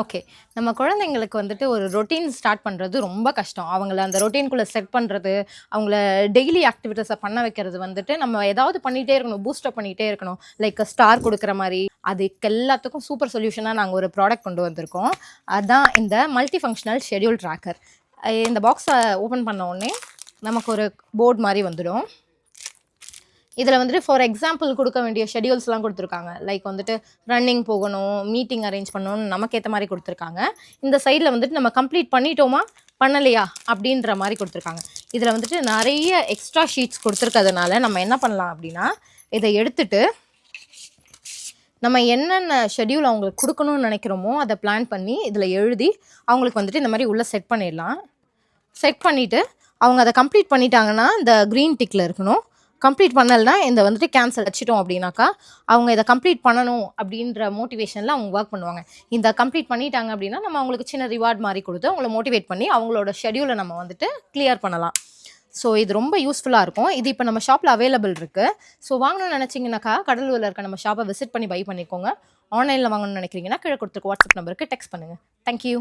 Okay. நம்ம குழந்தைங்களுக்கு வந்துட்டு ஒரு ரொட்டீன் ஸ்டார்ட் பண்றது ரொம்ப கஷ்டம். அவங்கள அந்த ரொட்டீன்குள்ள செட் பண்றது, அவங்கள டெய்லி ஆக்டிவிட்டீஸ பண்ண வைக்கிறது வந்துட்டு, நம்ம ஏதாவது பண்ணிட்டே இருக்கணும். பூஸ்ட் அப் பண்ணிட்டே இருக்கணும். லைக் ஸ்டார் குடுக்குற மாரி. அதுக்கு எல்லாத்துக்கும் சூப்பர் சொல்யூஷனா நாங்க ஒரு ப்ராடக்ட் கொண்டு வந்திருக்கோம். அதான் இந்த மல்டி ஃபங்ஷனல் ஷெட்யூல் ட்ராக்கர். இந்த பாக்ஸ ஓப்பன் பண்ண உடனே நமக்கு ஒரு போர்ட் மாரி வந்துடும். இதில் வந்துட்டு ஃபார் எக்ஸாம்பிள் கொடுக்க வேண்டிய ஷெடியூல்ஸ்லாம் கொடுத்துருக்காங்க. லைக் வந்துட்டு ரன்னிங் போகணும், மீட்டிங் அரேஞ்ச் பண்ணணும்னு நமக்கு ஏற்ற மாதிரி கொடுத்துருக்காங்க. இந்த சைடில் வந்துட்டு நம்ம கம்ப்ளீட் பண்ணிட்டோமா பண்ணலையா அப்படின்ற மாதிரி கொடுத்துருக்காங்க. இதில் வந்துட்டு நிறைய எக்ஸ்ட்ரா ஷீட்ஸ் கொடுத்துருக்கிறதுனால நம்ம என்ன பண்ணலாம் அப்படின்னா, இதை எடுத்துட்டு நம்ம என்னென்ன ஷெடியூல் அவங்களுக்கு கொடுக்கணும்னு நினைக்கிறோமோ அதை பிளான் பண்ணி இதில் எழுதி அவங்களுக்கு வந்துட்டு இந்த மாதிரி உள்ளே செட் பண்ணிடலாம். செட் பண்ணிவிட்டு அவங்க அதை கம்ப்ளீட் பண்ணிட்டாங்கன்னா இந்த க்ரீன் டிக்கில் இருக்கணும். கம்ப்ளீட் பண்ணலைன்னா இந்த வந்துட்டு கேன்சல் வச்சிட்டோம் அப்படின்னாக்கா அவங்க இதை கம்ப்ளீட் பண்ணணும் அப்படின்ற மோட்டிவேஷனில் அவங்க ஒர்க் பண்ணுவாங்க. இந்த கம்ப்ளீட் பண்ணிட்டாங்க அப்படின்னா நம்ம அவங்களுக்கு சின்ன ரிவார்ட் மாதிரி கொடுத்து அவங்கள மோட்டிவேட் பண்ணி அவங்களோட ஷெடியூலை நம்ம வந்துட்டு கிளியர் பண்ணலாம். ஸோ இது ரொம்ப யூஸ்ஃபுல்லாக இருக்கும். இது இப்போ நம்ம ஷாப்பில் அவைலபிள் இருக்குது. ஸோ வாங்கணும்னு நினச்சிங்கனாக்கா கடலூரில் இருக்க நம்ம ஷாப்பை விசிட் பண்ணி பை பண்ணிக்கோங்க. ஆன்லைனில் வாங்கணும்னு நினைக்கிறீங்கன்னா கீழே கொடுத்துருக்க வாட்ஸ்அப் நம்பருக்கு டெக்ஸ்ட் பண்ணுங்கள். தேங்க்யூ.